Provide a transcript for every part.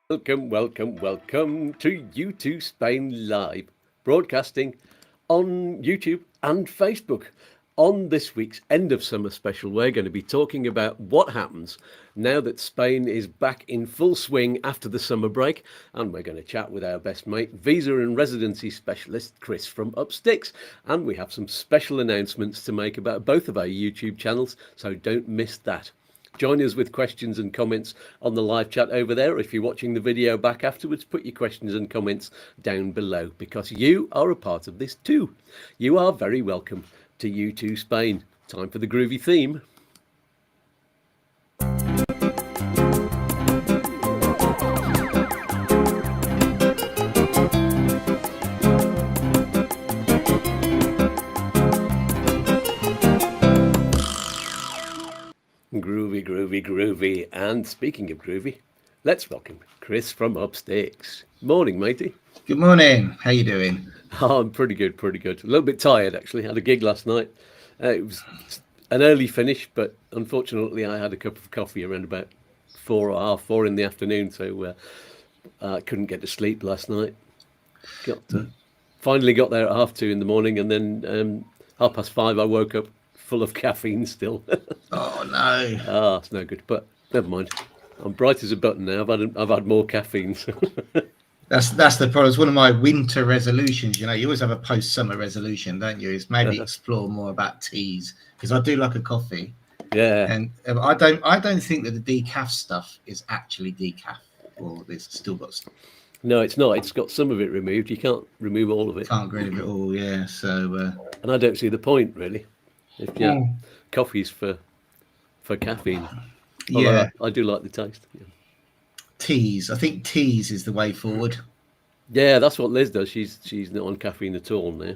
Welcome to YouTooSpain Live, broadcasting on YouTube and Facebook. On this week's End of Summer special, we're going to be talking about what happens now that Spain is back in full swing after the summer break. And we're going to chat with our best mate, visa and residency specialist, Chris from Upsticks. And we have some special announcements to make about both of our YouTube channels, so don't miss that. Join us with questions and comments on the live chat over there. If you're watching the video back afterwards, put your questions and comments down below, because you are a part of this too. You are very welcome to YouTooSpain. Time for the groovy theme. Groovy. And speaking of groovy, let's welcome Chris from Upsticks. Morning, matey. Good morning. How you doing? Oh, I'm pretty good. A little bit tired, actually. Had a gig last night. It was an early finish, but unfortunately I had a cup of coffee around about 4 in the afternoon, so I couldn't get to sleep last night. Finally got there at 2:30 in the morning, and then 5:30 I woke up full of caffeine still. Oh no! Ah, it's no good. But never mind. I'm bright as a button now. I've had more caffeine. So. That's the problem. It's one of my winter resolutions. You know, you always have a post-summer resolution, don't you? Is maybe explore more about teas, because I do like a coffee. Yeah. And I don't think that the decaf stuff is actually decaf, or it's still got. No, it's not. It's got some of it removed. You can't remove all of it. Can't remove it all. Yeah. So. And I don't see the point really. If coffee's for caffeine. Yeah, I do like the taste. Yeah. Teas. I think teas is the way forward. Yeah, that's what Liz does. She's not on caffeine at all now.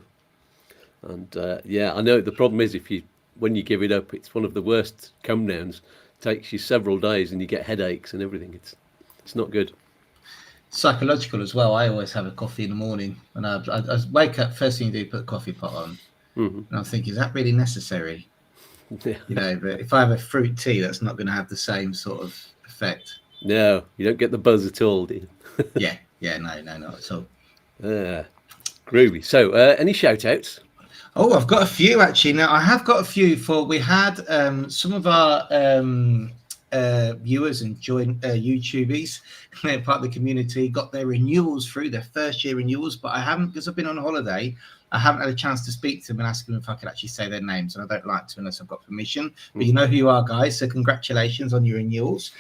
And I know the problem is when you give it up, it's one of the worst come downs. Takes you several days and you get headaches and everything. It's not good. Psychological as well. I always have a coffee in the morning, and I wake up, first thing you do, put a coffee pot on. And I'm thinking, is that really necessary? Yeah. You know, but if I have a fruit tea, that's not going to have the same sort of effect. No, you don't get the buzz at all, do you? yeah, no, not at all. Groovy. So, any shout outs? Oh, I've got a few actually. Now, I have got a few we had some of our viewers and YouTubies, part of the community, got their renewals through, their first year renewals, but I haven't, because I've been on holiday. I haven't had a chance to speak to them and ask them if I could actually say their names, and I don't like to unless I've got permission. But you know who you are, guys, so congratulations on your renewals.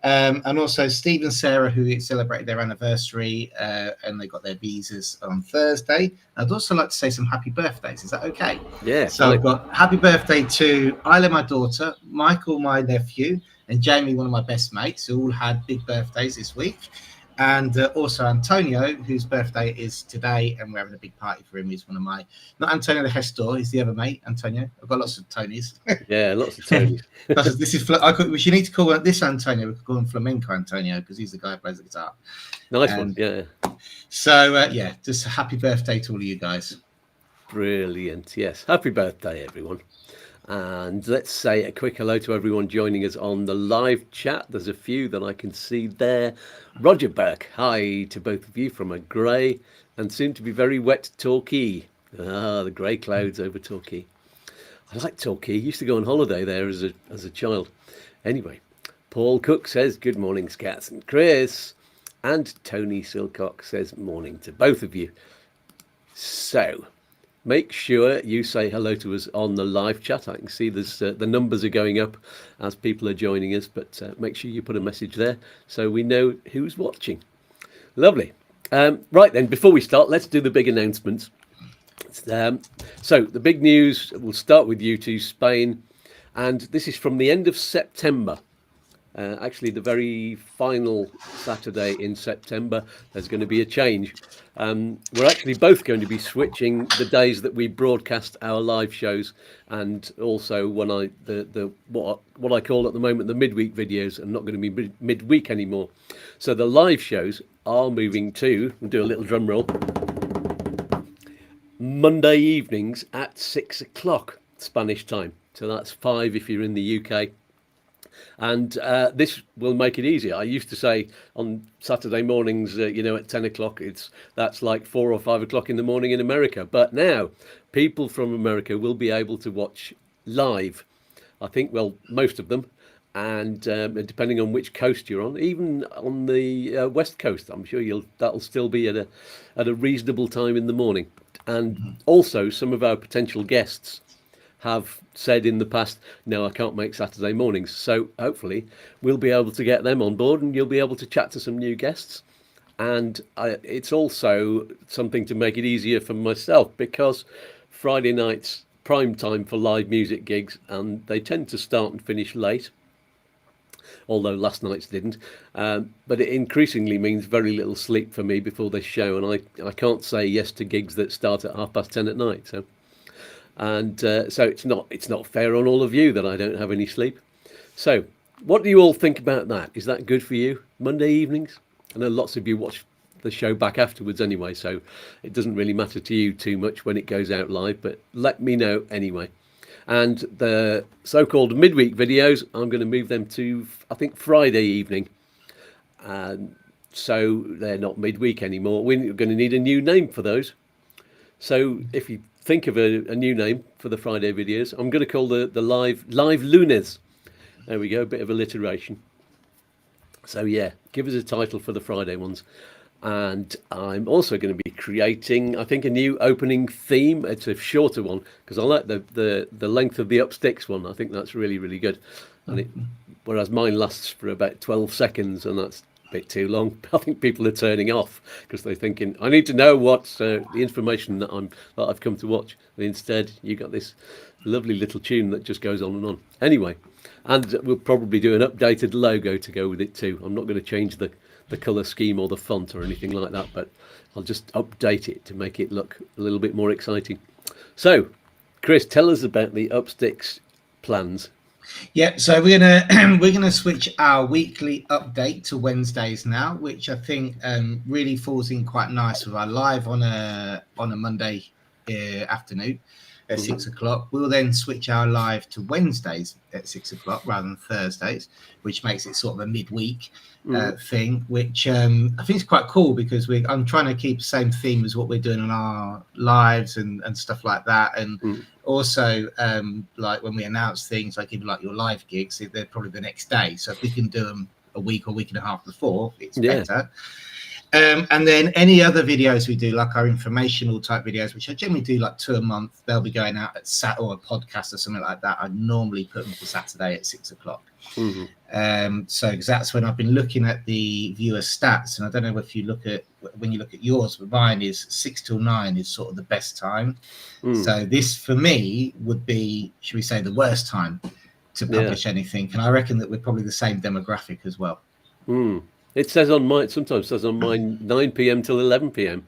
And also Steve and Sarah, who celebrated their anniversary, and they got their visas on Thursday. I'd also like to say some happy birthdays. Is that okay? Yeah. So I've got happy birthday to Isla, my daughter, Michael, my nephew, and Jamie, one of my best mates, who all had big birthdays this week. And also Antonio, whose birthday is today, and we're having a big party for him. He's one of my, not Antonio the Hestor, he's the other mate, Antonio. I've got lots of Tonys. Yeah, lots of Tonys. You need to call this Antonio, we could call him Flamenco Antonio, because he's the guy who plays the guitar. Nice one, yeah. So, just a happy birthday to all of you guys. Brilliant, yes. Happy birthday, everyone. And let's say a quick hello to everyone joining us on the live chat. There's a few that I can see there. Roger Burke, hi to both of you from a grey and soon to be very wet Torquay. The grey clouds over Torquay. I like Torquay. Used to go on holiday there as a child. Anyway, Paul Cook says, good morning, Skatz and Chris. And Tony Silcock says, morning to both of you. So, make sure you say hello to us on the live chat. I can see there's the numbers are going up as people are joining us, but make sure you put a message there so we know who's watching. Lovely. Right then, before we start, let's do the big announcements. So the big news, we'll start with YouTooSpain, and this is from the end of September. Actually, the very final Saturday in September, there's going to be a change. We're actually both going to be switching the days that we broadcast our live shows, and also when what I call at the moment the midweek videos are not going to be midweek anymore. So the live shows are moving to, we'll do a little drum roll, Monday evenings at 6 o'clock Spanish time. So that's 5 if you're in the UK. And this will make it easier. I used to say on Saturday mornings, at 10 o'clock, that's like 4 or 5 o'clock in the morning in America. But now people from America will be able to watch live. I think, well, most of them. And depending on which coast you're on, even on the west coast, I'm sure that'll still be at a reasonable time in the morning. And also, some of our potential guests have said in the past, no, I can't make Saturday mornings. So hopefully we'll be able to get them on board and you'll be able to chat to some new guests. And it's also something to make it easier for myself, because Friday night's prime time for live music gigs, and they tend to start and finish late, although last night's didn't. But it increasingly means very little sleep for me before this show, and I can't say yes to gigs that start at 10:30 at night. So it's not fair on all of you that I don't have any sleep. So what do you all think about that? Is that good for you? Monday evenings? I know lots of you watch the show back afterwards anyway, so it doesn't really matter to you too much when it goes out live, but let me know anyway. And the so-called midweek videos, I'm going to move them to, I think, Friday evening. So they're not midweek anymore. We're going to need a new name for those. So if you think of a new name for the Friday videos, I'm going to call the live Lunes. There we go, a bit of alliteration. So yeah, give us a title for the Friday ones. And I'm also going to be creating, I think, a new opening theme. It's a shorter one because I like the length of the Upsticks one. I think that's really, really good. And whereas mine lasts for about 12 seconds, and that's a bit too long. I think people are turning off because they're thinking, I need to know what's the information that I've come to watch. And instead, you got this lovely little tune that just goes on and on. Anyway, and we'll probably do an updated logo to go with it too. I'm not going to change the colour scheme or the font or anything like that, but I'll just update it to make it look a little bit more exciting. So, Chris, tell us about the Upsticks plans. Yeah, so we're gonna switch our weekly update to Wednesdays now, which I think really falls in quite nice with our live on a Monday afternoon at 6 o'clock. We'll then switch our live to Wednesdays at 6 o'clock rather than Thursdays, which makes it sort of a midweek thing, which I think is quite cool because I'm trying to keep the same theme as what we're doing on our lives and stuff like that. And also, like when we announce things, like even like your live gigs, they're probably the next day. So if we can do them a week or week and a half before, it's better. And then any other videos we do, like our informational type videos, which I generally do like 2 a month, they'll be going out at or a podcast or something like that. I normally put them for Saturday at 6 o'clock. So that's when I've been looking at the viewer stats, and I don't know if you look at when you look at yours, but mine is 6 till 9 is sort of the best time. So this for me would be, should we say, the worst time to publish anything, and I reckon that we're probably the same demographic as well. It says on mine, sometimes says on mine 9 p.m. till 11 p.m.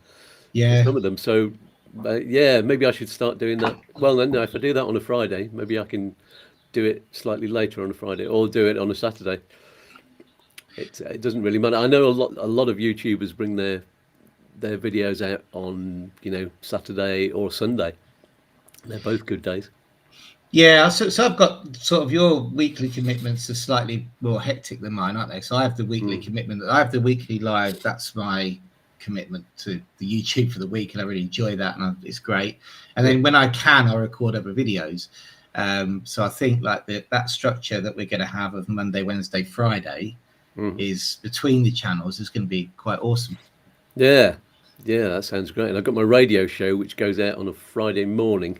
Yeah, some of them. So maybe I should start doing that. Well, then, no, if I do that on a Friday, maybe I can do it slightly later on a Friday, or do it on a Saturday. It doesn't really matter. I know a lot of YouTubers bring their videos out on Saturday or Sunday. They're both good days. Yeah, so I've got sort of your weekly commitments are slightly more hectic than mine, aren't they? So I have the weekly commitment. I have the weekly live. That's my commitment to the YouTube for the week, and I really enjoy that, and it's great. And then when I can, I record other videos. So I think like that structure that we're going to have of Monday, Wednesday, Friday is between the channels is going to be quite awesome. Yeah, that sounds great. And I've got my radio show, which goes out on a Friday morning.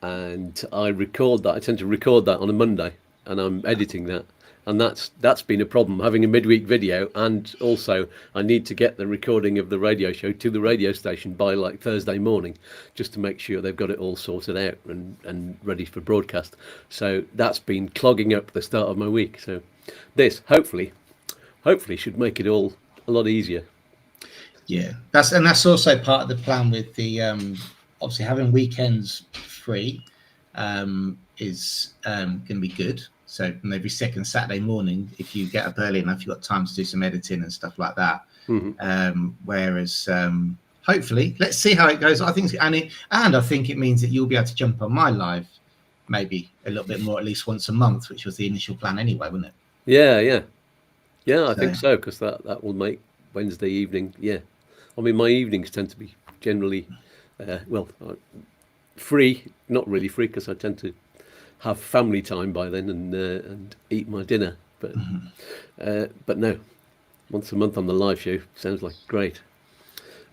And I record that. I tend to record that on a Monday, and I'm editing that. And that's been a problem, having a midweek video, and also I need to get the recording of the radio show to the radio station by like Thursday morning, just to make sure they've got it all sorted out and ready for broadcast. So that's been clogging up the start of my week. So this hopefully should make it all a lot easier. Yeah, that's also part of the plan with the obviously having weekends free is going to be good. So every second Saturday morning, if you get up early enough, you've got time to do some editing and stuff like that. Whereas hopefully, let's see how it goes. I think, and I think it means that you'll be able to jump on my live maybe a little bit more, at least once a month, which was the initial plan anyway, wasn't it? Yeah, I think So, so, because that will make Wednesday evening. Yeah, I mean, my evenings tend to be generally, well, free. Not really free because I tend to have family time by then and eat my dinner. But no, once a month on the live show sounds like great.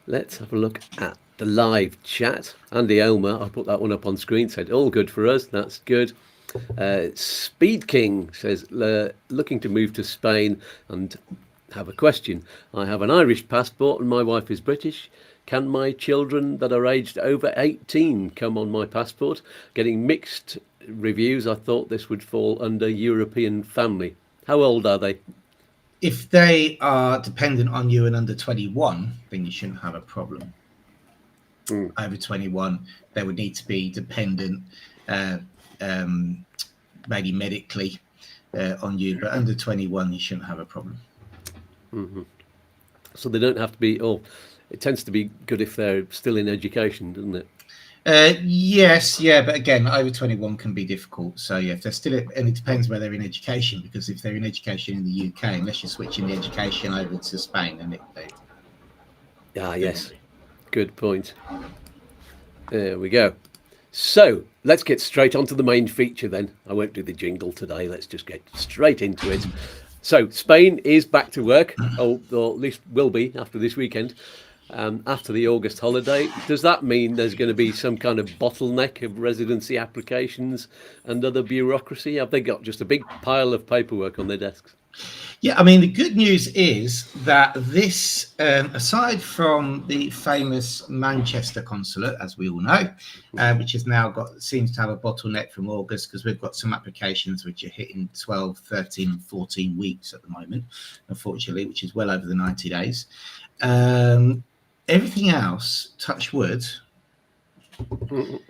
Let's have a look at the live chat. Andy Elmer, I put that one up on screen, said all good for us. That's good. Speed King says looking to move to Spain and have a question. I have an Irish passport and my wife is British. Can my children that are aged over 18 come on my passport? Getting mixed reviews. I thought this would fall under European family. How old are they? if they are dependent on you and under 21, then you shouldn't have a problem. Over 21, they would need to be dependent, maybe medically, on you. But under 21, you shouldn't have a problem. So they don't have to be. Oh, it tends to be good if they're still in education, doesn't it? Yes, yeah, but again, over 21 can be difficult. So yeah, if they're still, and it depends where they're in education, because if they're in education in the UK, unless you're switching the education over to Spain, then Yes, good point. There we go. So let's get straight onto the main feature then. I won't do the jingle today. Let's just get straight into it. So Spain is back to work, or at least will be after this weekend. After the August holiday. Does that mean there's going to be some kind of bottleneck of residency applications and other bureaucracy? Have they got just a big pile of paperwork on their desks? Yeah, I mean, the good news is that this, aside from the famous Manchester consulate, as we all know, which has now seems to have a bottleneck from August, because we've got some applications which are hitting 12, 13, 14 weeks at the moment, unfortunately, which is well over the 90 days. Everything else, touch wood,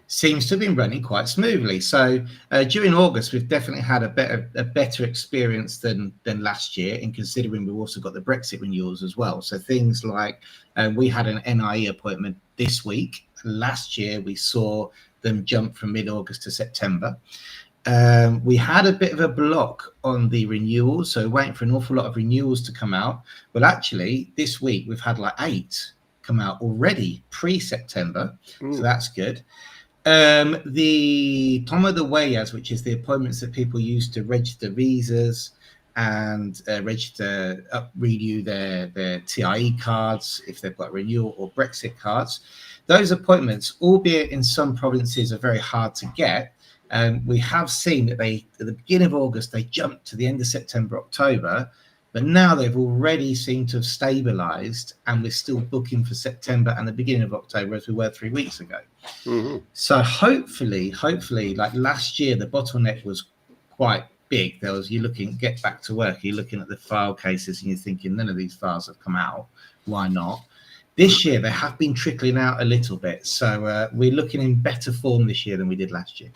seems to have been running quite smoothly. So during August, we've definitely had a better experience than last year, in considering we've also got the Brexit renewals as well. So things like we had an NIE appointment this week. Last year, we saw them jump from mid-August to September. We had a bit of a block on the renewals, so waiting for an awful lot of renewals to come out. But actually, this week, we've had like 8 come out already pre-September, so that's good. The Toma de Huellas, which is the appointments that people use to register visas and renew their TIE cards if they've got renewal or Brexit cards. Those appointments, albeit in some provinces, are very hard to get. We have seen that at the beginning of August, they jumped to the end of September, October, but now they've already seemed to have stabilized, and we're still booking for September and the beginning of October as we were 3 weeks ago. So hopefully, like last year, the bottleneck was quite big. You're looking, get back to work, you're looking at the file cases and you're thinking, none of these files have come out. Why not? This year, they have been trickling out a little bit. So we're looking in better form this year than we did last year.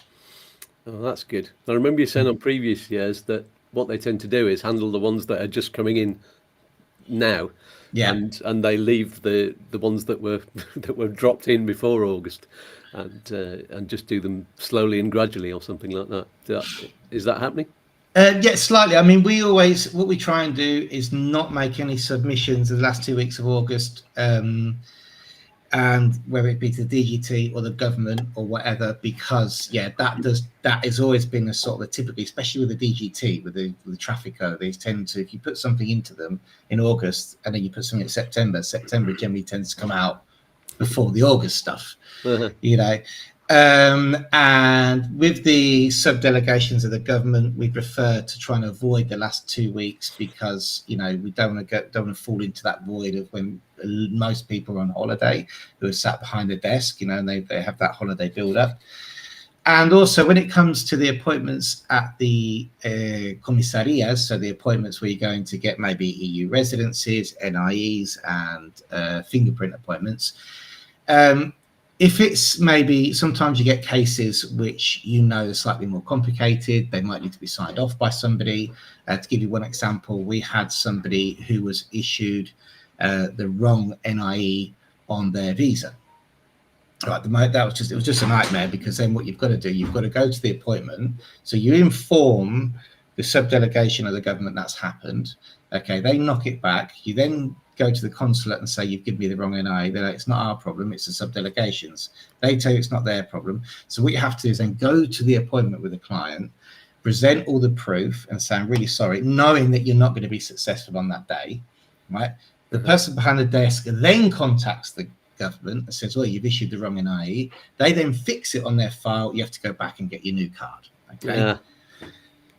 Oh, that's good. I remember you saying on previous years that what they tend to do is handle the ones that are just coming in now, and they leave the ones that were dropped in before August, and just do them slowly and gradually or something like that. Is that happening? Yeah, slightly. I mean, what we try and do is not make any submissions in the last 2 weeks of August, and whether it be to the DGT or the government or whatever, because that has always been a sort of typically, especially with the DGT, with the traffic code, they tend to, if you put something into them in August and then you put something in September generally tends to come out before the August stuff, you know. And with the sub-delegations of the government, we prefer to try and avoid the last 2 weeks, because, you know, we don't want to fall into that void of when most people are on holiday who are sat behind a desk, you know, and they have that holiday build up. And also when it comes to the appointments at the commissarias, so the appointments where you're going to get maybe EU residencies, NIEs and fingerprint appointments, if it's maybe, sometimes you get cases which you know are slightly more complicated, they might need to be signed off by somebody. To give you one example, we had somebody who was issued the wrong NIE on their visa. Right, it was just a nightmare, because then what you've got to do, you've got to go to the appointment. So you inform the subdelegation of the government that's happened. Okay, they knock it back. You then go to the consulate and say, you've given me the wrong NI. They're like, it's not our problem, it's the subdelegations. They tell you it's not their problem. So what you have to do is then go to the appointment with the client, present all the proof and say, I'm really sorry, knowing that you're not going to be successful on that day, right? The person behind the desk then contacts the government and says, well, you've issued the wrong NIE. They then fix it on their file. You have to go back and get your new card. Okay. Yeah.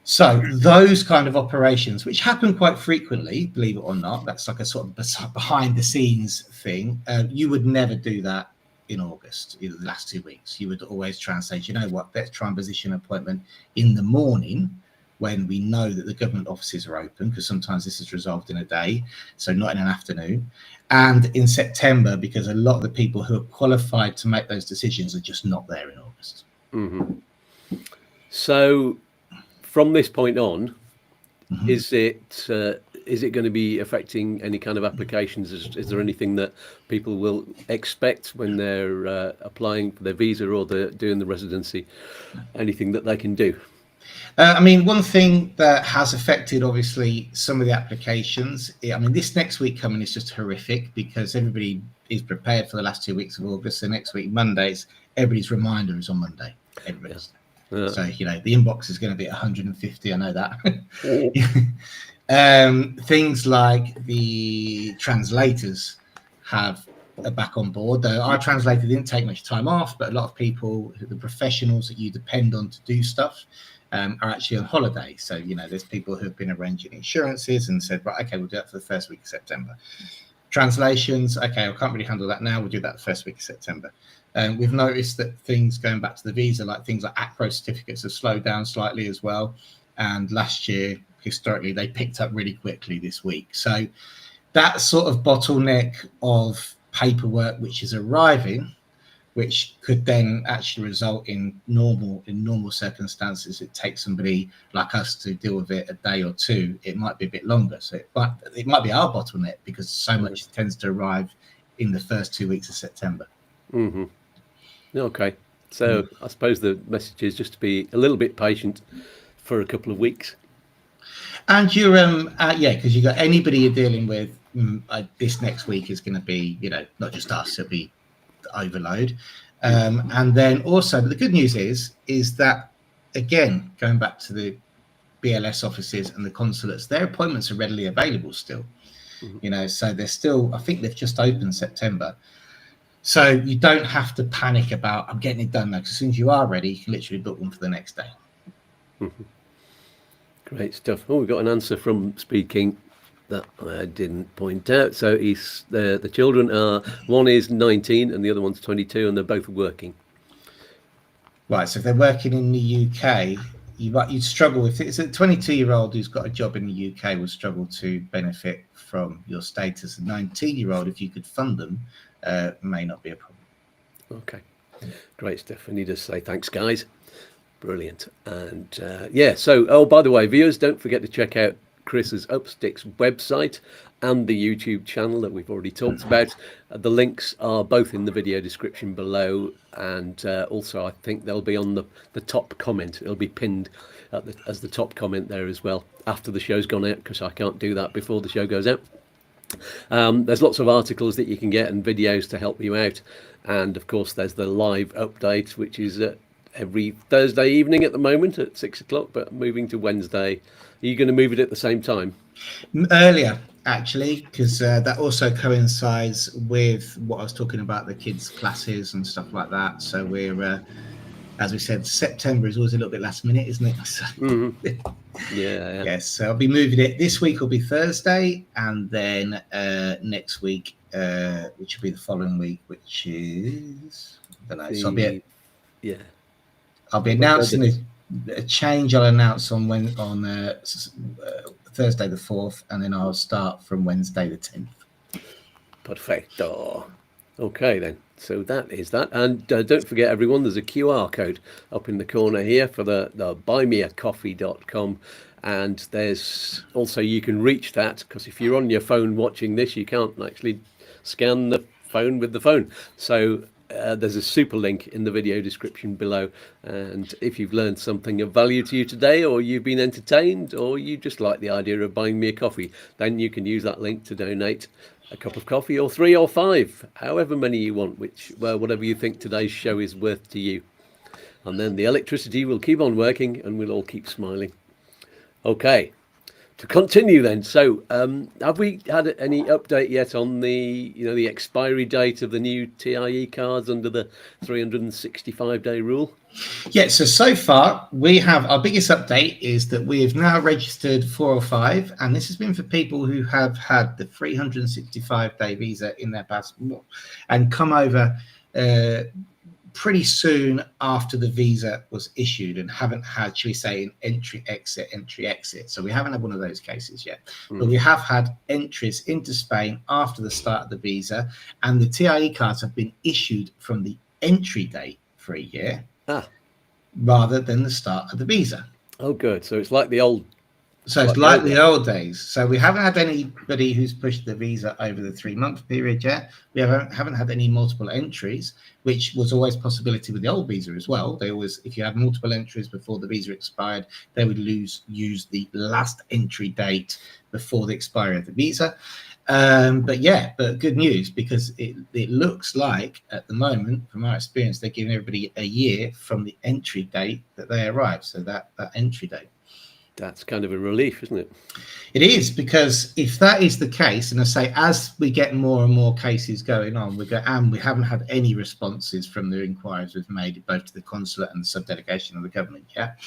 So those kind of operations, which happen quite frequently, believe it or not, that's like a sort of behind the scenes thing. You would never do that in August, either the last 2 weeks. You would always try and say, you know what, let's try and position an appointment in the morning when we know that the government offices are open, because sometimes this is resolved in a day, so not in an afternoon. And in September, because a lot of the people who are qualified to make those decisions are just not there in August. Mm-hmm. So from this point on, is it going to be affecting any kind of applications? Is there anything that people will expect when they're applying for their visa or they're doing the residency? Anything that they can do? I mean, one thing that has affected, obviously, some of the applications, I mean, this next week coming is just horrific, because everybody is prepared for the last 2 weeks of August. So next week, Mondays, everybody's reminder is on Monday. Everybody's. Yeah. So, you know, the inbox is going to be 150. I know that. Things like the translators are back on board. Though our translator didn't take much time off, but a lot of people, the professionals that you depend on to do stuff, are actually on holiday. So, you know, there's people who have been arranging insurances and said, right, okay, we'll do that for the first week of September. Translations, okay, I can't really handle that now. We'll do that the first week of September. We've noticed that things going back to the visa, like things like ACRO certificates, have slowed down slightly as well. And last year, historically, they picked up really quickly this week. So that sort of bottleneck of paperwork which is arriving, which could then actually result in normal circumstances, it takes somebody like us to deal with it a day or two. It might be a bit longer. So it might be our bottleneck, because so much tends to arrive in the first 2 weeks of September. Mm-hmm. Okay. So I suppose the message is just to be a little bit patient for a couple of weeks. And you're, because you got anybody you're dealing with, this next week is going to be, you know, not just us, it'll be overload. And then also, the good news is that, again, going back to the BLS offices and the consulates, their appointments are readily available still. You know, so they're still, I think they've just opened September. So you don't have to panic about, I'm getting it done now, because as soon as you are ready, you can literally book one for the next day. Great stuff. Oh, we've got an answer from Speed King that I didn't point out. So the children are, one is 19 and the other one's 22, and they're both working. Right. So if they're working in the UK, you'd struggle if it's a 22-year-old who's got a job in the UK will struggle to benefit from your status. A 19-year-old, if you could fund them, may not be a problem. Okay. Great stuff. And you just say thanks, guys. Brilliant. And so, by the way, viewers, don't forget to check out Chris's Upsticks website and the YouTube channel that we've already talked about. The links are both in the video description below, and also I think they'll be on the top comment. It'll be pinned as the top comment there as well after the show's gone out, because I can't do that before the show goes out. There's lots of articles that you can get and videos to help you out, and of course there's the live update, which is every Thursday evening at the moment at 6 o'clock, but moving to Wednesday. Are you going to move it at the same time? Earlier, actually, because that also coincides with what I was talking about, the kids' classes and stuff like that. So we're, as we said, September is always a little bit last minute, isn't it? So, yeah. Yes, so I'll be moving it. This week will be Thursday, and then next week, which will be the following week, which is, I don't know. So I'll be announcing a change. I'll announce on Thursday the 4th, and then I'll start from Wednesday the 10th. Perfecto. Okay then, so that is that. And don't forget, everyone, there's a QR code up in the corner here for the buymeacoffee.com, and there's also, you can reach that, because if you're on your phone watching this, you can't actually scan the phone with the phone. So there's a super link in the video description below. And if you've learned something of value to you today, or you've been entertained, or you just like the idea of buying me a coffee, then you can use that link to donate a cup of coffee, or 3 or 5, however many you want, whatever you think today's show is worth to you. And then the electricity will keep on working and we'll all keep smiling. Okay, to continue then. So have we had any update yet on the expiry date of the new TIE cards under the 365-day rule? Yeah, so far we have, our biggest update is that we have now registered 4 or 5, and this has been for people who have had the 365-day visa in their passport and come over pretty soon after the visa was issued and haven't had, shall we say, an entry exit. So we haven't had one of those cases yet, but we have had entries into Spain after the start of the visa, and the TIE cards have been issued from the entry date for a year rather than the start of the visa. Oh, good. So it's like the old. So it's like the old days. So we haven't had anybody who's pushed the visa over the 3-month period yet. We haven't had any multiple entries, which was always a possibility with the old visa as well. They always, if you had multiple entries before the visa expired, they would use the last entry date before the expiry of the visa. But good news, because it looks like at the moment, from our experience, they're giving everybody a year from the entry date that they arrive. So that entry date. That's kind of a relief, isn't it? It is, because if that is the case, and I say as we get more and more cases going on, we haven't had any responses from the inquiries we've made, both to the consulate and the subdelegation of the government yet.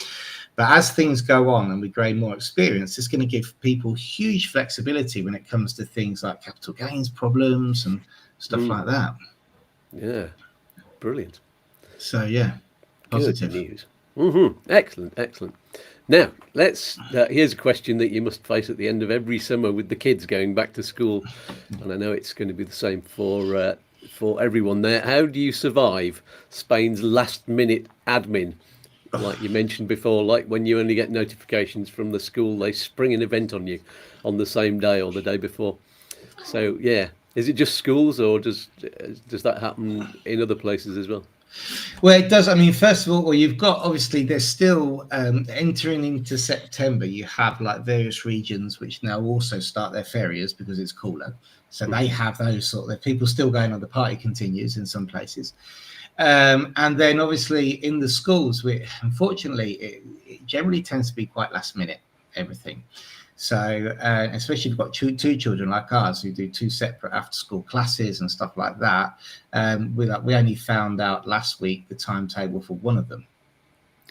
But as things go on and we gain more experience, it's going to give people huge flexibility when it comes to things like capital gains problems and stuff like that. Yeah, brilliant. So yeah, positive news. Excellent. Now, here's a question that you must face at the end of every summer with the kids going back to school. And I know it's going to be the same for everyone there. How do you survive Spain's last-minute admin? Like you mentioned before, like when you only get notifications from the school, they spring an event on you on the same day or the day before. So, yeah. Is it just schools, or does that happen in other places as well? Well, it does. I mean, first of all, you've got, obviously, there's still entering into September. You have like various regions which now also start their ferias because it's cooler. So they have those sort of people still going on. The party continues in some places. And then obviously in the schools, unfortunately, it generally tends to be quite last minute, everything. So especially if you've got two children like ours who do 2 separate after school classes and stuff like that, we only found out last week the timetable for one of them.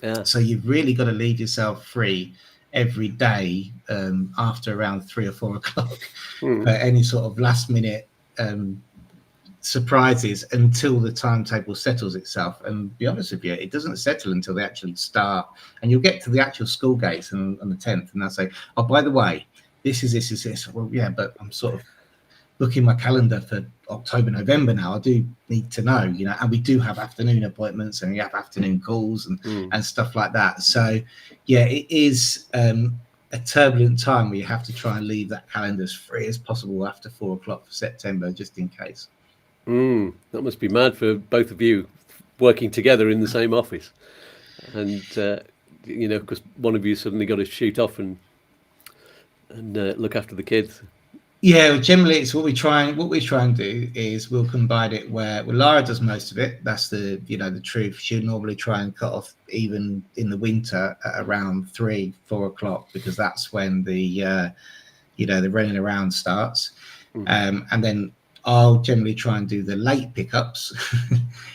Yeah. So you've really got to leave yourself free every day after around 3 or 4 o'clock for any sort of last minute surprises until the timetable settles itself. And be honest with you, it doesn't settle until they actually start, and you'll get to the actual school gates on the 10th and they'll say, oh, by the way, this is this. Well, yeah, but I'm sort of looking my calendar for October, November now. I do need to know, and we do have afternoon appointments and we have afternoon calls and stuff like that. So yeah, it is a turbulent time where you have to try and leave that calendar as free as possible after 4 o'clock for September, just in case. That must be mad for both of you working together in the same office, and because one of you suddenly got to shoot off and look after the kids. Yeah, generally it's what we try and do is we'll combine it where Lara does most of it. That's the truth. She'll normally try and cut off even in the winter at around 3-4 o'clock, because that's when the running around starts. And then I'll generally try and do the late pickups,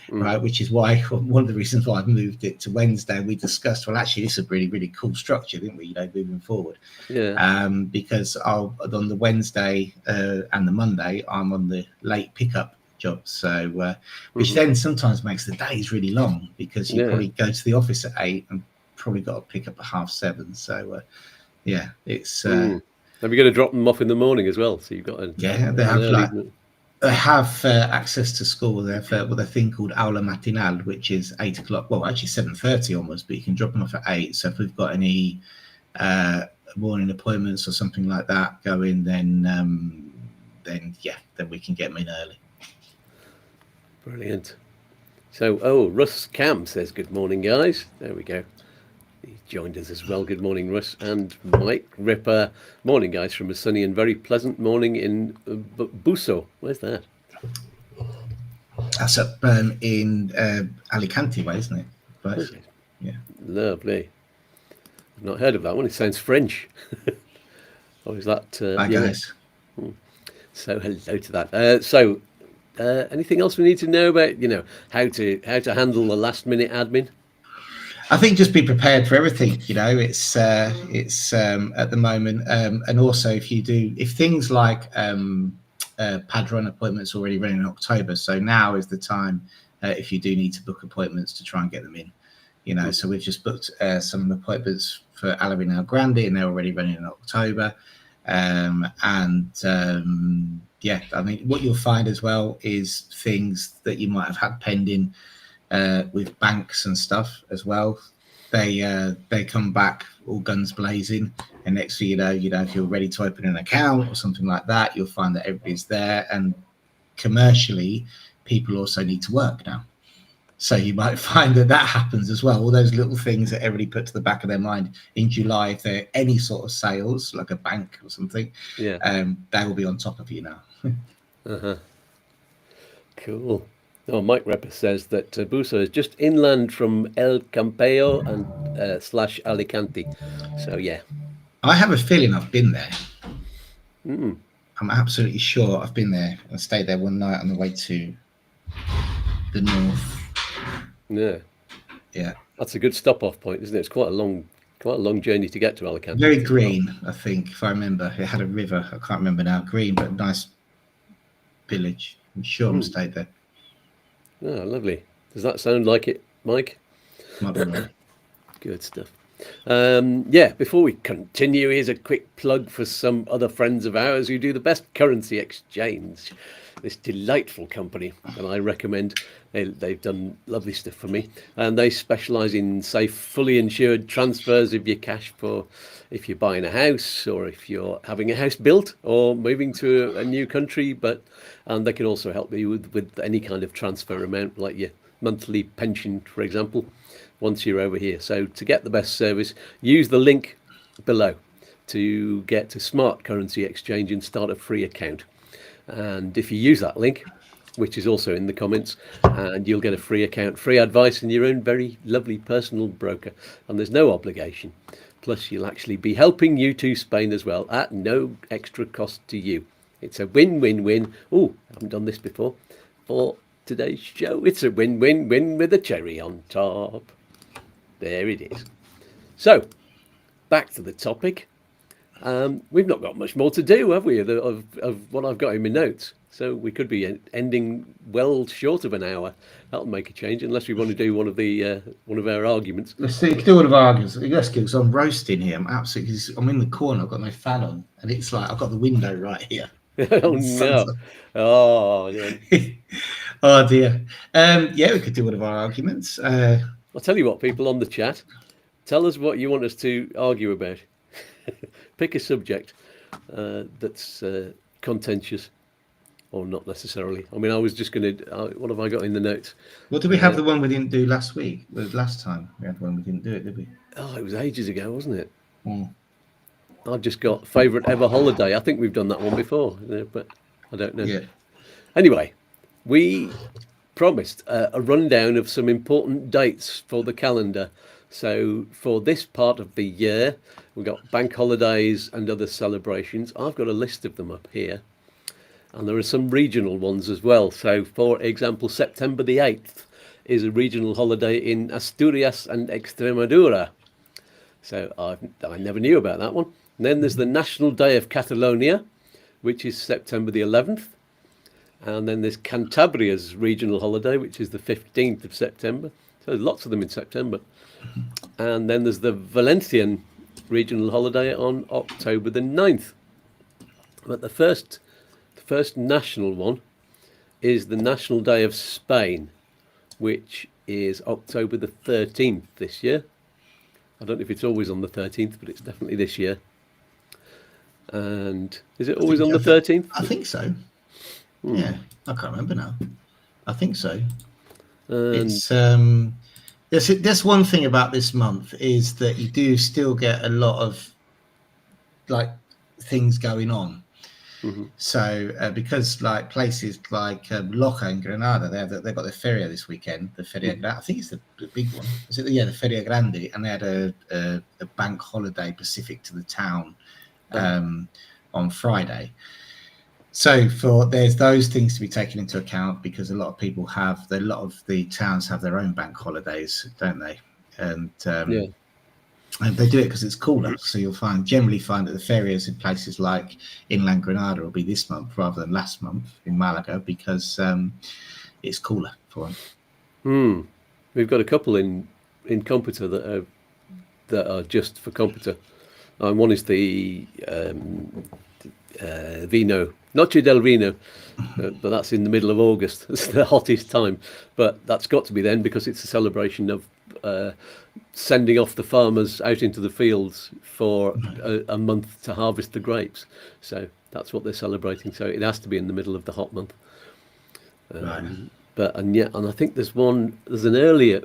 right? Which is why one of the reasons why I've moved it to Wednesday. We discussed, well, actually, this is a really, really cool structure, didn't we? Moving forward. Yeah. Because on the Wednesday and the Monday, I'm on the late pickup job. So, which then sometimes makes the days really long, because you probably go to the office at 8 and probably got to pick up at 7:30. So, yeah, it's. Have you got to drop them off in the morning as well? So you've got to. Yeah, they have access to school. They have with a thing called aula matinal, which is 8 o'clock. Well, actually 7:30 almost, but you can drop them off at 8. So if we've got any morning appointments or something like that going, then we can get them in early. Brilliant. So, Russ Cam says, good morning, guys. There we go. He joined us as well. Good morning, Russ. And Mike Ripper. Morning, guys, from a sunny and very pleasant morning in Buso. Where's that? That's up in Alicante way, isn't it? But Okay. yeah, Lovely. I've not heard of that one. It sounds French. Or is that? I guess. So hello to that. Anything else we need to know about? How to handle the last minute admin. I think just be prepared for everything. It's at the moment, and also if things like Padron appointments already running in October, so now is the time if you do need to book appointments to try and get them in. So we've just booked some appointments for Alavina Grande, and they're already running in October. Yeah, I mean, what you'll find as well is things that you might have had pending with banks and stuff as well. They come back all guns blazing, and next thing you know, if you're ready to open an account or something like that, you'll find that everybody's there. And commercially, people also need to work now. So you might find that happens as well. All those little things that everybody put to the back of their mind in July, if there are any sort of sales, like a bank or something, they will be on top of you now. Cool. Oh, Mike Repper says that Buso is just inland from El Campeo and / Alicante. So yeah. I have a feeling I've been there. I'm absolutely sure I've been there. I stayed there one night on the way to the north. Yeah. That's a good stop-off point, isn't it? It's quite a long journey to get to Alicante. Very green, I think, if I remember. It had a river. I can't remember now. Green, but nice village. I'm sure I stayed there. Oh, lovely. Does that sound like it, Mike? Might be right. Good stuff. Before we continue, here's a quick plug for some other friends of ours who do the best currency exchange. This delightful company that I recommend. They've done lovely stuff for me, and they specialise in safe, fully insured transfers of your cash for if you're buying a house or if you're having a house built or moving to a new country. And they can also help you with any kind of transfer amount, like your monthly pension, for example, once you're over here. So to get the best service, use the link below to get to Smart Currency Exchange and start a free account. And if you use that link, which is also in the comments, and you'll get a free account, free advice, and your own very lovely personal broker. And there's no obligation. Plus, you'll actually be helping YouTooSpain as well at no extra cost to you. It's a win-win-win. Oh, I haven't done this before. For today's show, it's a win-win-win with a cherry on top. There it is. So, back to the topic. We've not got much more to do, have we, of what I've got in my notes? So we could be ending well short of an hour. That'll make a change, unless we want to do one of our arguments. Let's do one of our arguments. Let's go. So I'm roasting here. I'm in the corner. I've got no fan on, and it's like I've got the window right here. Oh no! Oh yeah. Oh dear. We could do one of our arguments. I'll tell you what, people on the chat, tell us what you want us to argue about. Pick a subject that's contentious, or not necessarily. I mean, I was just going to. What have I got in the notes? Well, did we have the one we didn't do last week? Last time we had one we didn't do it, did we? Oh, it was ages ago, wasn't it? I've just got favourite ever holiday. I think we've done that one before, but I don't know. Yeah. Anyway, we promised a rundown of some important dates for the calendar. So for this part of the year, we've got bank holidays and other celebrations. I've got a list of them up here. And there are some regional ones as well. So, for example, September the 8th is a regional holiday in Asturias and Extremadura. So I never knew about that one. And then there's the National Day of Catalonia, which is September the 11th. And then there's Cantabria's regional holiday, which is the 15th of September. So lots of them in September. And then there's the Valencian regional holiday on October the 9th. But the first national one is the National Day of Spain, which is October the 13th this year. I don't know if it's always on the 13th, but it's definitely this year. And is it always on the 13th? I think so. Yeah, I can't remember now. I think so. And It's there's one thing about this month is that you do still get a lot of like things going on. mhm, So because like places like Loca in Granada, they've got the Feria this weekend. The Feria, mhm, I think it's the big one. Is it? Yeah, the Feria Grande, and they had a bank holiday specific to the town on Friday. So there's those things to be taken into account because a lot of the towns have their own bank holidays, don't they? yeah, And they do it because it's cooler. So you'll generally find that the ferias in places like inland Granada will be this month rather than last month in Malaga because it's cooler for them. we've got a couple in Computer that are just for Computer. And one is the Vino, Noche del Vino, but that's in the middle of August. It's the hottest time, but that's got to be then because it's a celebration of sending off the farmers out into the fields for a month to harvest the grapes. So that's what they're celebrating. So it has to be in the middle of the hot month. Right. And I think there's one earlier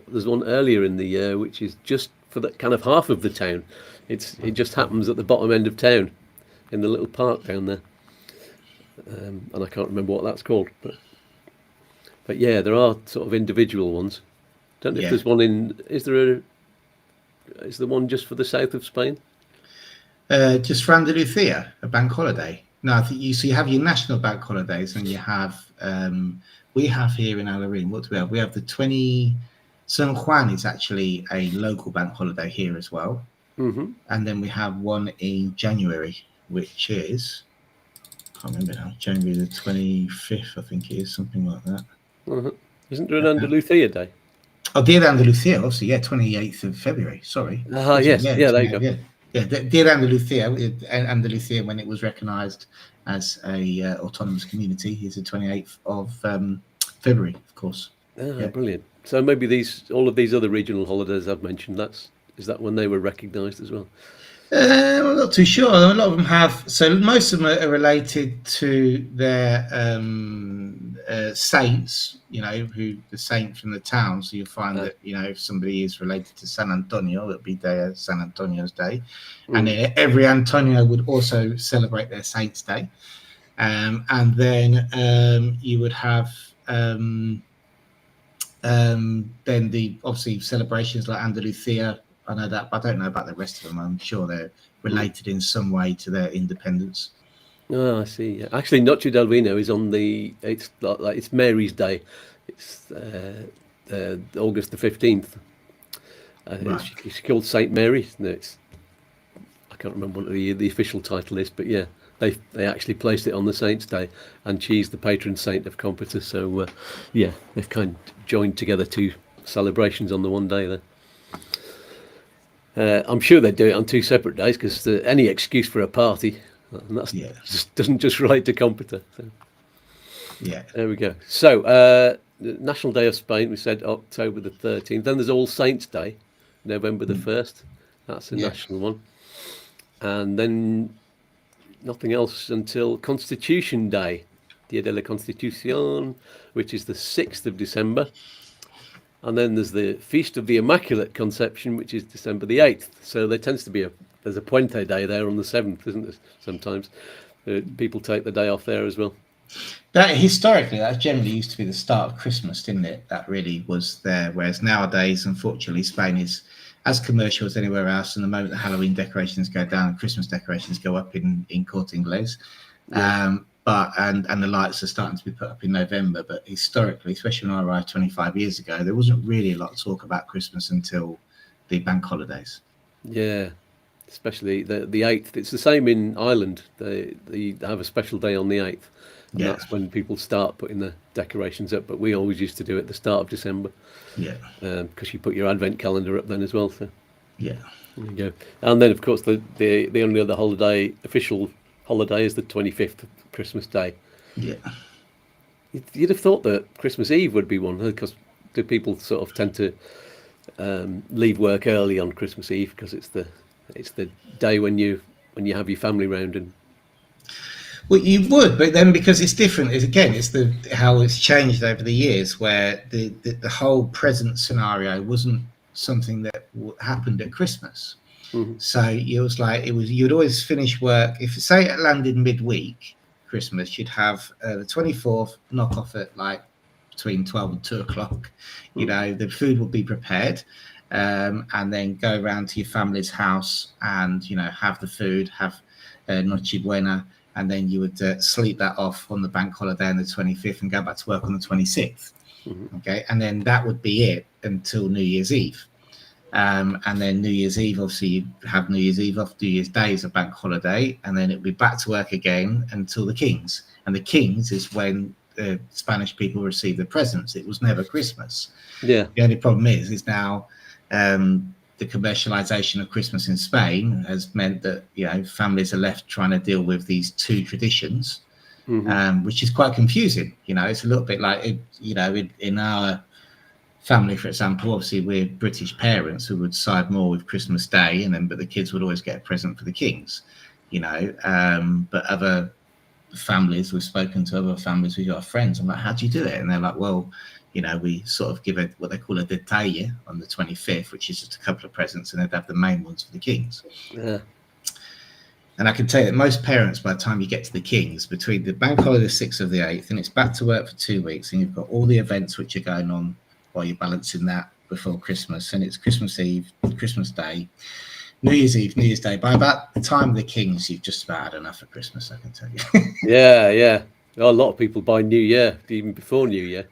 in the year which is just for that kind of half of the town. It just happens at the bottom end of town, in the little park down there, and I can't remember what that's called. But yeah, there are sort of individual ones. Don't know if Yeah. there's one in. Is there one just for the south of Spain? Just for Andalusia, a bank holiday. No, I think you have your national bank holidays, and you have we have here in Alarin. What do we have? We have the 20. San Juan is actually a local bank holiday here as well, and then we have one in January, which is I can't remember now. January the 25th, I think it is something like that. Isn't there an Andalusia Day? Oh, Dia de Andalucía, obviously, yeah, 28th of February. Sorry. Yes, yeah, there you go. Yeah, Dia de Andalucía, when it was recognised as a autonomous community, is the 28th of February, of course. Yeah. Brilliant. So maybe all of these other regional holidays I've mentioned, is that when they were recognised as well? I'm not too sure. A lot of them have. So most of them are related to their saints. Who the saint from the town. So you'll find that if somebody is related to San Antonio, it'll be San Antonio's Day, and then every Antonio would also celebrate their Saints' Day, and then you would have. Then the obviously celebrations like Andalusia. I know that, but I don't know about the rest of them. I'm sure they're related in some way to their independence. Oh, I see. Yeah. Actually, Noche del Vino is on it's like it's Mary's Day. It's August the 15th. Right. It's called Saint Mary. No, I can't remember what the official title is, but yeah, they actually placed it on the Saint's Day, and she's the patron saint of Computer. So yeah, they've kind of joined together two celebrations on the one day there. I'm sure they do it on two separate days because any excuse for a party, and that's doesn't just relate to Computer. So. Yeah. There we go. So National Day of Spain, we said October the 13th. Then there's All Saints Day, November the 1st. That's a national one. And then nothing else until Constitution Day, Dia de la Constitución, which is the 6th of December. And then there's the Feast of the Immaculate Conception, which is December the 8th. So there tends to be there's a Puente Day there on the 7th, isn't there? Sometimes people take the day off there as well. Historically, that generally used to be the start of Christmas, didn't it? That really was there. Whereas nowadays, unfortunately, Spain is as commercial as anywhere else. And the moment the Halloween decorations go down and Christmas decorations go up in Corte Inglés. Yeah. And the lights are starting to be put up in November. But historically, especially when I arrived 25 years ago, there wasn't really a lot of talk about Christmas until the bank holidays. Yeah, especially the 8th. It's the same in Ireland. They have a special day on the 8th. And that's when people start putting the decorations up. But we always used to do it at the start of December. Yeah. Because you put your advent calendar up then as well. So. Yeah. There you go. And then, of course, the only other official holiday is the 25th, Christmas Day. Yeah. You'd have thought that Christmas Eve would be one, because do people sort of tend to leave work early on Christmas Eve because it's the day when you have your family round and. Well, you would, but then because it's different, is again, it's the how it's changed over the years, where the whole present scenario wasn't something that happened at Christmas. Mhm. So it was like you'd always finish work if say it landed midweek Christmas, you'd have the 24th knock off at like between 12 and 2 o'clock. You know, the food will be prepared, and then go around to your family's house and have the food, have Noche Buena, and then you would sleep that off on the bank holiday on the 25th and go back to work on the 26th. Okay, and then that would be it until New Year's Eve. And then New Year's Eve, obviously, you have New Year's Eve off. New Year's Day is a bank holiday, and then it'll be back to work again until the Kings. And the Kings is when Spanish people receive the presents. It was never Christmas. Yeah. The only problem is now the commercialization of Christmas in Spain has meant that families are left trying to deal with these two traditions, which is quite confusing. It's a little bit like in our family, for example, obviously we're British parents who would side more with Christmas Day, but the kids would always get a present for the Kings, but other families, we've spoken to other families, we've got friends, I'm like, how do you do it? And they're like, well, we sort of give what they call a detalle on the 25th, which is just a couple of presents, and they'd have the main ones for the Kings. Yeah. And I can tell you that most parents, by the time you get to the Kings, between the bank holiday the 6th of the 8th, and it's back to work for 2 weeks, and you've got all the events which are going on while you're balancing that before Christmas, and it's Christmas Eve, Christmas Day, New Year's Eve, New Year's Day. By about the time of the Kings, you've just about had enough of Christmas, I can tell you. Yeah. A lot of people by New Year, even before New Year.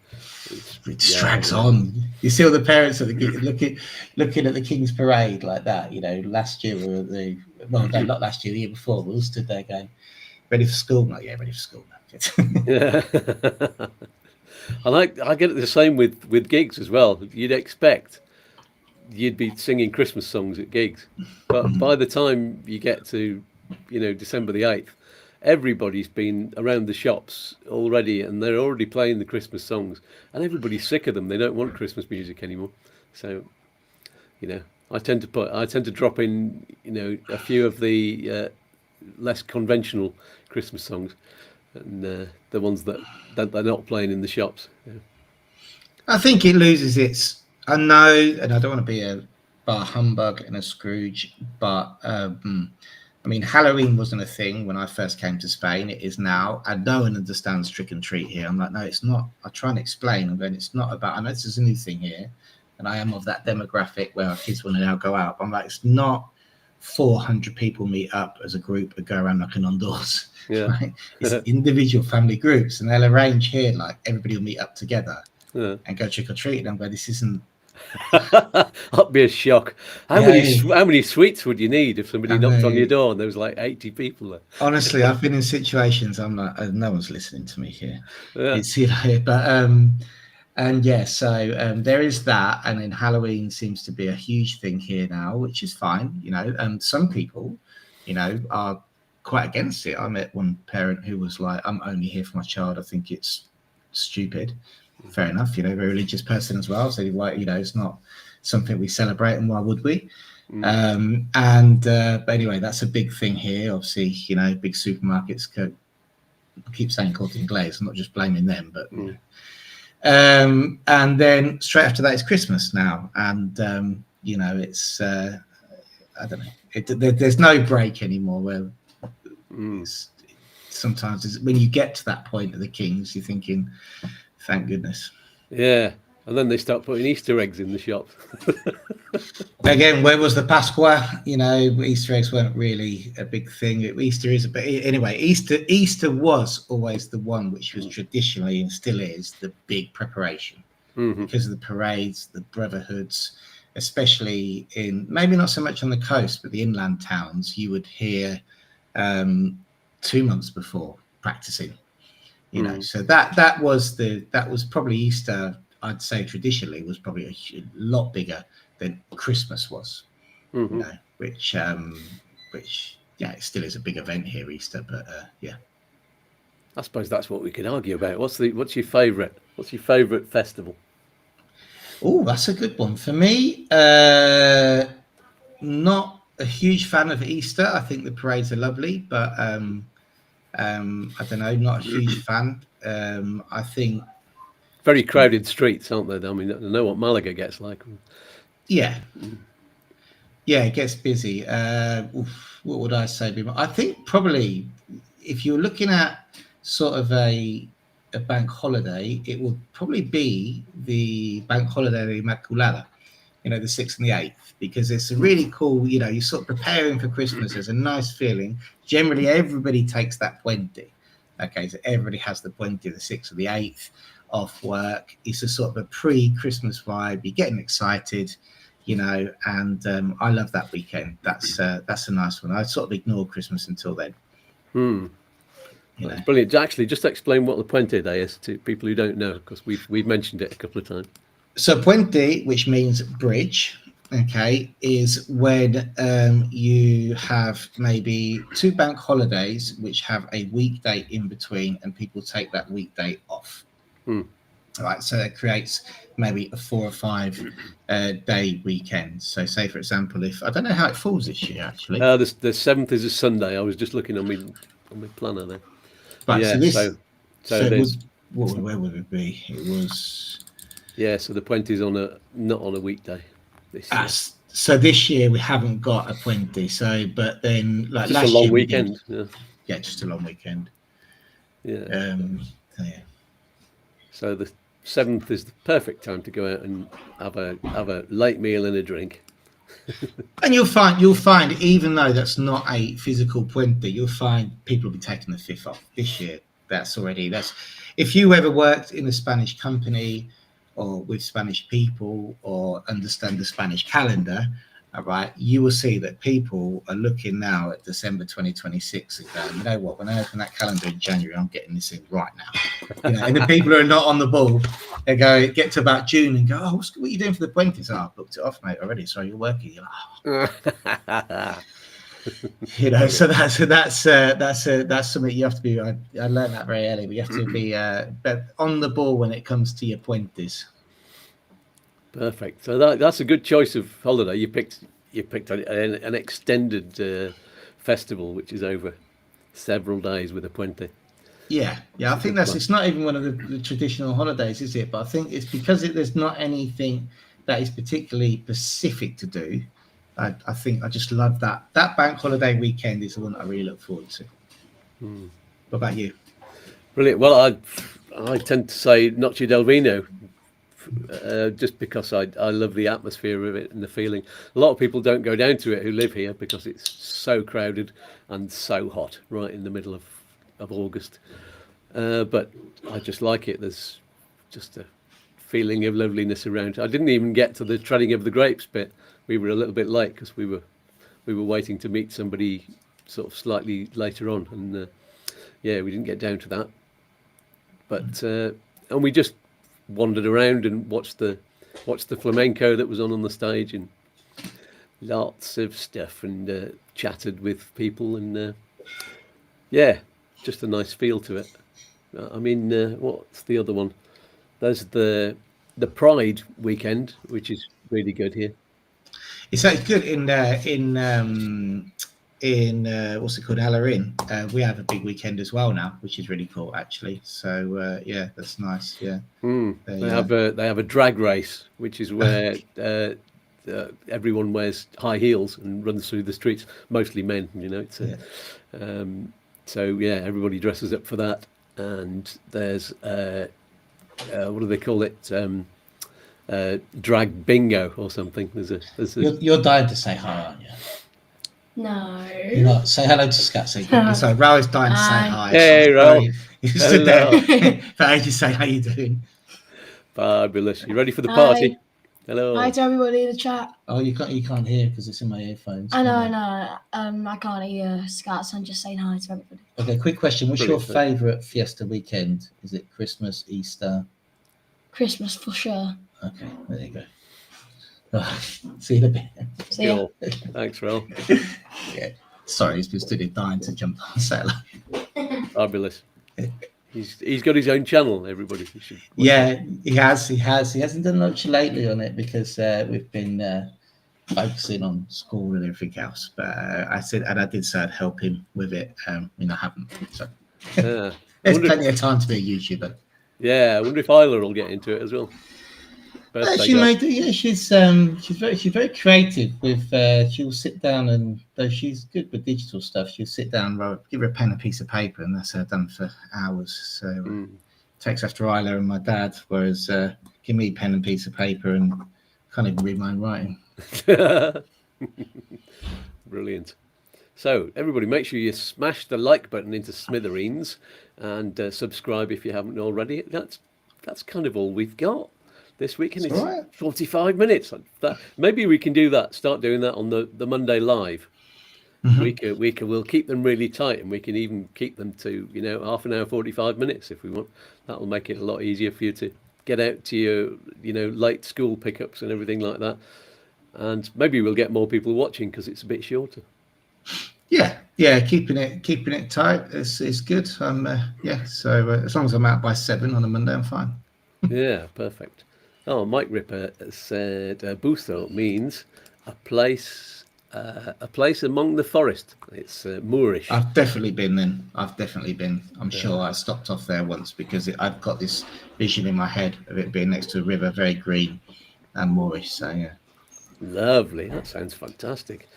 It drags on. You see all the parents at looking at the King's Parade like that. Last year we were no, not last year, the year before, we all stood there going, ready for school? Like, yeah, ready for school now. Yeah. And I get it the same with gigs as well. You'd expect you'd be singing Christmas songs at gigs, but by the time you get to December the 8th, everybody's been around the shops already, and they're already playing the Christmas songs, and everybody's sick of them. They don't want Christmas music anymore. So I tend to drop in a few of the less conventional Christmas songs, and the ones that they're not playing in the shops. Yeah. I think it loses its. I know, and I don't want to be a bar humbug and a Scrooge, but Halloween wasn't a thing when I first came to Spain. It is now. And no one understands trick and treat here. I'm like, no, it's not. I try and explain. I'm going, it's not about. I know this is a new thing here, and I am of that demographic where our kids want to now go out. I'm like, it's not 400 people meet up as a group and go around knocking on doors. Yeah. Right? It's individual family groups, and they'll arrange here like everybody will meet up together and go trick or treat. And I'm going, this isn't. That'd be a shock. How many sweets would you need if somebody knocked on your door and there was like 80 people there? Honestly, I've been in situations I'm like, no one's listening to me here. Yeah. It's but and yeah, so there is that, and then Halloween seems to be a huge thing here now, which is fine. Some people, are quite against it. I met one parent who was like, I'm only here for my child. I think it's stupid. Fair enough, very religious person as well. So it's not something we celebrate, and why would we? But anyway, that's a big thing here. Obviously, big supermarkets. I keep saying Corte Inglés. I'm not just blaming them, but and then straight after that is Christmas now, and it's I don't know. There's no break anymore. Where sometimes when you get to that point of the Kings, you're thinking, thank goodness. Yeah, and then they start putting Easter eggs in the shop. Again, where was the Pascua? Easter eggs weren't really a big thing. Easter is anyway. Easter was always the one which was traditionally and still is the big preparation because of the parades, the brotherhoods, especially in maybe not so much on the coast, but the inland towns. You would hear 2 months before practicing. So that was probably Easter. I'd say traditionally was probably a lot bigger than Christmas was. Which it still is a big event here, Easter. But yeah, I suppose that's what we could argue about. What's your favourite? What's your favourite festival? Oh, that's a good one for me. Not a huge fan of Easter. I think the parades are lovely, but I don't know, not a huge fan. I think Very crowded streets, aren't they? I mean, I know what Malaga gets like. yeah, it gets busy. What would I say? I think probably if you're looking at sort of a bank holiday, it will probably be the bank holiday de Immaculada, the 6th and the 8th, because it's a really cool, you're sort of preparing for Christmas. There's a nice feeling. Generally, everybody takes that puente. Okay, so everybody has the puente, the 6th or the 8th off work. It's a sort of a pre-Christmas vibe. You're getting excited, and I love that weekend. That's a nice one. I sort of ignore Christmas until then. That's brilliant. Actually, just explain what the Puente Day is to people who don't know, because we've mentioned it a couple of times. So puente, which means bridge, okay, is when you have maybe 2 bank holidays which have a weekday in between, and people take that weekday off. All right, so it creates maybe a 4 or 5 day weekend. So say, for example, if I don't know how it falls this year, actually. The 7th is a Sunday. I was just looking on my planner there. Right, yeah, so it was, where would it be? It was... Yeah, so the puente is not on a weekday this year. So this year we haven't got a puente. So, but then like just last a long year weekend. Yeah, just a long weekend. Yeah. Yeah. So the 7th is the perfect time to go out and have a late meal and a drink. And you'll find even though that's not a physical puente, you'll find people will be taking the 5th off this year. That's if you ever worked in a Spanish company or with Spanish people or understand the Spanish calendar, all right, you will see that people are looking now at December 2026 and going, you know what, when I open that calendar in January, I'm getting this in right now. And the people who are not on the ball, they get to about June and go, oh, what are you doing for the Puentes? Oh, I've booked it off, mate, already. So you're working. You're like, oh. So that's something you have to be. I learned that very early. But you have to be on the ball when it comes to your puentes. Perfect. So that's a good choice of holiday. You picked an extended festival, which is over several days with a puente. Yeah. I think it's not even one of the traditional holidays, is it? But I think it's because there's not anything that is particularly specific to do. I think I just love that bank holiday weekend is the one that I really look forward to. What about you? Brilliant. Well, I tend to say Noche del Vino, just because I love the atmosphere of it and the feeling. A lot of people don't go down to it who live here because it's so crowded and so hot right in the middle of August. But I just like it. There's just a feeling of loveliness around. I didn't even get to the treading of the grapes bit. We were a little bit late because we were waiting to meet somebody sort of slightly later on, and we didn't get down to that. But and we just wandered around and watched the flamenco that was on the stage, and lots of stuff, and chatted with people, and just a nice feel to it. I mean, what's the other one? There's the Pride weekend, which is really good here. It's good in what's it called, Alarin. We have a big weekend as well now, which is really cool actually. So that's nice. Yeah. They have a drag race, which is where everyone wears high heels and runs through the streets, mostly men. It's everybody dresses up for that, and there's what do they call it? Drag bingo or something. You're dying to say hi, aren't you? No. You're not. Say hello to Skatz. So Raoul is dying to say hi. Hey, Raoul. You stood there for ages saying, how you doing? Fabulous. You ready for the party? Hello. Hi to everybody in the chat. Oh, you can't hear because it's in my earphones. I know. I can't hear Skatz. I'm just saying hi to everybody. Okay, quick question. What's your favourite fiesta weekend? Is it Christmas, Easter? Christmas for sure. Okay, there you go. Oh, see you in a bit. See ya. Thanks, Raoul. Yeah. Sorry, he's been stood here dying to jump on set. Fabulous. He's got his own channel, everybody. He has. He hasn't done much lately on it because we've been focusing on school and everything else. But I did say I'd help him with it. I haven't. So Yeah. There's plenty of time to be a YouTuber. Yeah, I wonder if Isla will get into it as well. She may do. Yeah, she's very creative. With she'll sit down and though she's good with digital stuff, she'll sit down, give her a pen and piece of paper, and that's her done for hours. So takes after Isla and my dad. Whereas give me pen and piece of paper and can't even read my own writing. Brilliant. So everybody, make sure you smash the like button into smithereens and subscribe if you haven't already. That's kind of all we've got this week, and it's right. 45 minutes. Maybe we can do that. Start doing that on the Monday live. We'll keep them really tight, and we can even keep them to half an hour, 45 minutes if we want. That'll make it a lot easier for you to get out to your late school pickups and everything like that. And maybe we'll get more people watching because it's a bit shorter. Yeah, keeping it tight is good. So as long as I'm out by 7 on a Monday, I'm fine. Yeah, perfect. Oh, Mike Ripper said Butho means a place among the forest. It's moorish. I've definitely been then. I'm sure I stopped off there once because I've got this vision in my head of it being next to a river, very green and moorish. So yeah. Lovely. That sounds fantastic.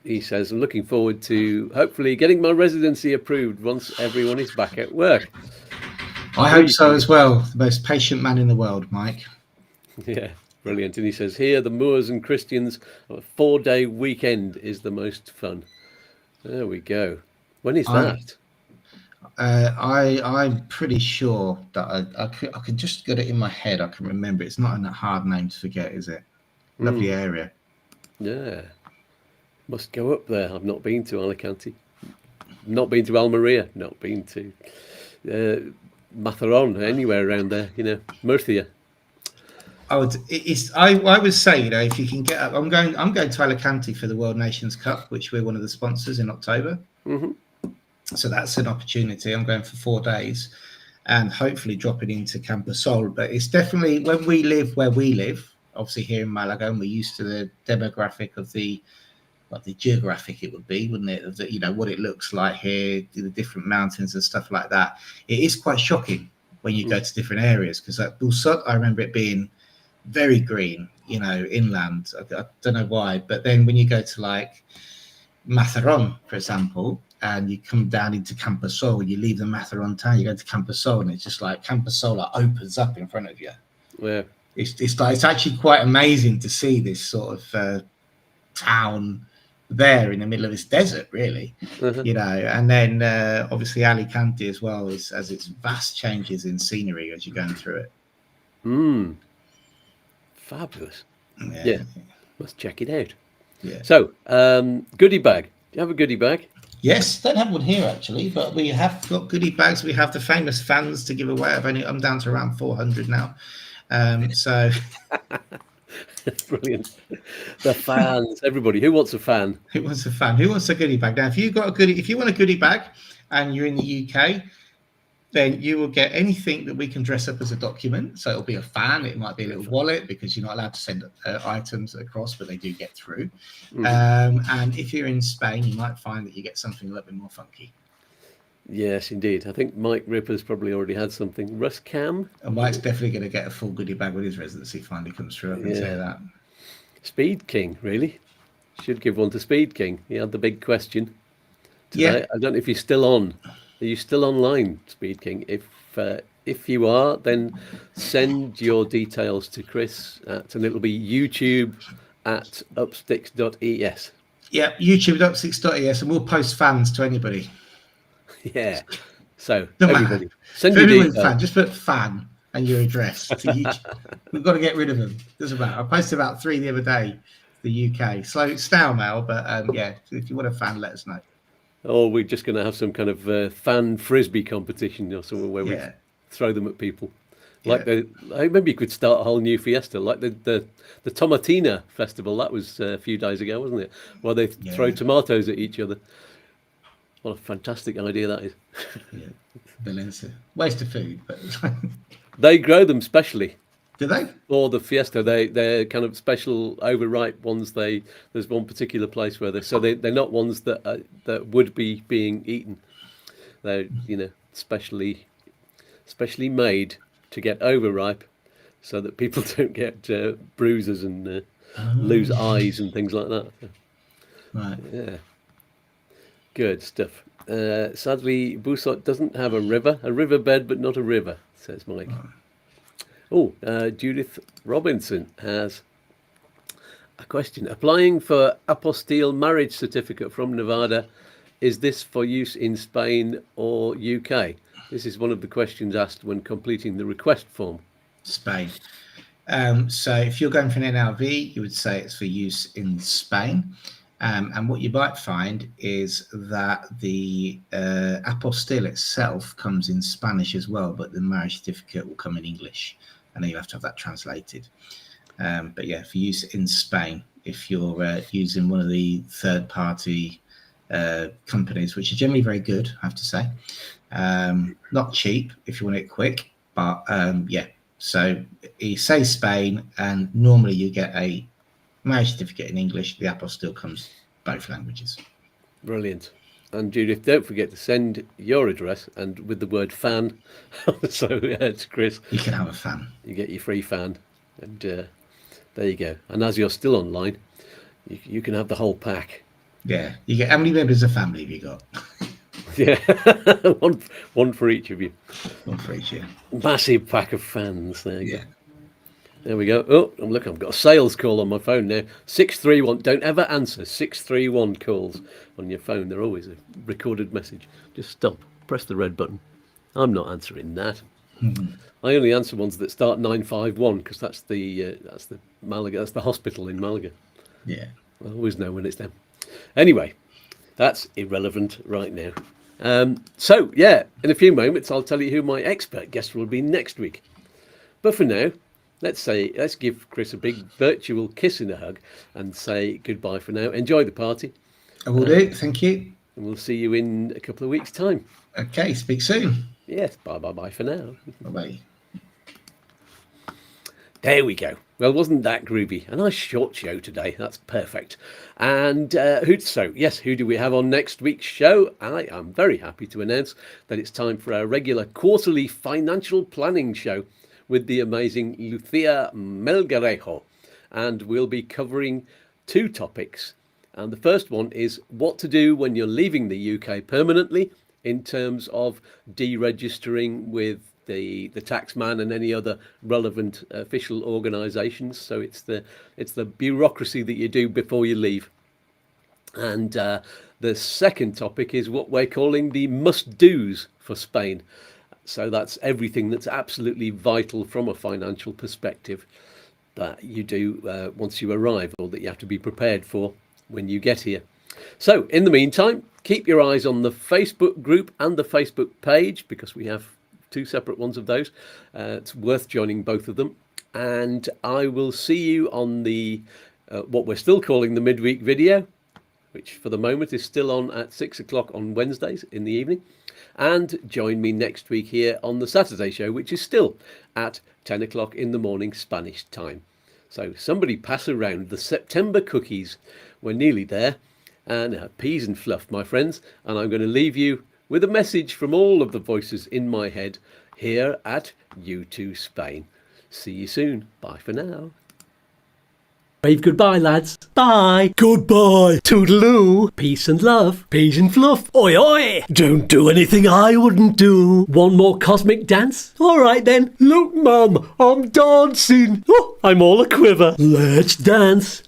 He says, I'm looking forward to hopefully getting my residency approved once everyone is back at work. I hope so as well. The most patient man in the world, Mike. Yeah, brilliant. And he says, here, the Moors and Christians, a 4-day weekend is the most fun. There we go. When is that? I'm pretty sure that I can just get it in my head. I can remember. It's not a hard name to forget, is it? Lovely area. Yeah. Must go up there. I've not been to Alicante. Not been to Almeria. Not been to Matheron, anywhere around there. Murcia. I would say, if you can get up, I'm going to Alicante for the World Nations Cup, which we're one of the sponsors in October. So that's an opportunity. I'm going for 4 days, and hopefully dropping into Camposol. But it's definitely when we live where we live. Obviously, here in Malaga, and we're used to the demographic of the geographic it would be, wouldn't it? Of what it looks like here, the different mountains and stuff like that. It is quite shocking when you go to different areas because at Bulsot, I remember it being very green, inland. I don't know why, but then when you go to like Matheron, for example, and you come down into Camposol, you leave the Matheron town, you go to Camposol, and it's just like Camposol opens up in front of you. Yeah, it's actually quite amazing to see this sort of town there in the middle of this desert, really. And then obviously Alicante as well has its vast changes in scenery as you're going through it. Fabulous. Yeah, must check it out. Yeah. So goodie bag. Do you have a goodie bag? Yes, don't have one here actually, but we have got goodie bags. We have the famous fans to give away. I'm down to around 400 now. So brilliant. The fans, everybody. Who wants a fan? Who wants a fan? Who wants a goodie bag? Now, if you want a goodie bag and you're in the UK, then you will get anything that we can dress up as a document. So it'll be a fan. It might be a little wallet because you're not allowed to send items across, but they do get through. And if you're in Spain, you might find that you get something a little bit more funky. Yes, indeed. I think Mike Ripper's probably already had something. Russ Cam? And Mike's definitely going to get a full goodie bag when his residency finally comes through. I can say that. Speed King, really? Should give one to Speed King. He had the big question today. Yeah. I don't know if he's still on. Are you still online, Speed King? If you are, then send your details to Chris and it'll be YouTube at upsticks.es. Yeah, YouTube at upsticks.es, and we'll post fans to anybody. Yeah. So everybody, send your details. Fan, just put fan and your address to YouTube. We've got to get rid of them. Doesn't matter. I posted about 3 the other day. The UK snail mail, but if you want a fan, let us know. Or we're just going to have some kind of fan frisbee competition or somewhere where we throw them at people. Like maybe you could start a whole new fiesta, like the Tomatina festival. That was a few days ago, wasn't it? Where they throw tomatoes at each other. What a fantastic idea that is. Brilliant. Waste of food, but they grow them specially. Do they? For the fiesta, they're kind of special overripe ones. There's one particular place where they're not ones that would be being eaten. They're, specially made to get overripe so that people don't get bruises and lose eyes and things like that. Right. Yeah. Good stuff. Sadly, Busot doesn't have a riverbed, but not a river, says Mike. Oh, Judith Robinson has a question. Applying for apostille marriage certificate from Nevada, is this for use in Spain or UK? This is one of the questions asked when completing the request form. Spain. So if you're going for an NLV, you would say it's for use in Spain. And what you might find is that the apostille itself comes in Spanish as well, but the marriage certificate will come in English, and then you have to have that translated. But yeah, for use in Spain, if you're using one of the third-party companies, which are generally very good, I have to say. Not cheap if you want it quick, but yeah. So you say Spain, and normally you get a marriage certificate in English. The apostille comes both languages. Brilliant. And Judith, don't forget to send your address and with the word fan. So it's Chris. You can have a fan. You get your free fan, and there you go. And as you're still online, you can have the whole pack. Yeah. You get, how many members of family have you got? Yeah, one for each of you. One for each, yeah. Massive pack of fans. There you Yeah. go. There we go. Oh, and look, I've got a sales call on my phone now. 631. Don't ever answer 631 calls on your phone. They're always a recorded message. Just stop. Press the red button. I'm not answering that. I only answer ones that start 951 because that's the Malaga. That's the hospital in Malaga. Yeah. I always know when it's them. Anyway, that's irrelevant right now. So yeah, in a few moments I'll tell you who my expert guest will be next week. But for now, let's give Chris a big virtual kiss and a hug and say goodbye for now. Enjoy the party. I will do. Thank you. And we'll see you in a couple of weeks' time. Okay. Speak soon. Yes. Bye for now. Bye-bye. There we go. Well, wasn't that groovy? A nice short show today. That's perfect. And who do we have on next week's show? I am very happy to announce that it's time for our regular quarterly financial planning show with the amazing Lucia Melgarejo. And we'll be covering two topics. And the first one is what to do when you're leaving the UK permanently in terms of deregistering with the taxman and any other relevant official organisations. So it's the bureaucracy that you do before you leave. And the second topic is what we're calling the must-dos for Spain. So that's everything that's absolutely vital from a financial perspective that you do once you arrive, or that you have to be prepared for when you get here. So in the meantime, keep your eyes on the Facebook group and the Facebook page, because we have two separate ones of those. It's worth joining both of them. And I will see you on the what we're still calling the midweek video, which for the moment is still on at 6 o'clock on Wednesdays in the evening. And join me next week here on the Saturday show, which is still at 10 o'clock in the morning Spanish time. So somebody pass around the September cookies. We're nearly there. And peas and fluff, my friends. And I'm going to leave you with a message from all of the voices in my head here at YouTooSpain. See you soon. Bye for now. Wave goodbye, lads. Bye. Goodbye. Toodaloo. Peace and love. Peas and fluff. Oi, oi. Don't do anything I wouldn't do. One more cosmic dance? All right, then. Look, Mum, I'm dancing. Oh, I'm all a quiver. Let's dance.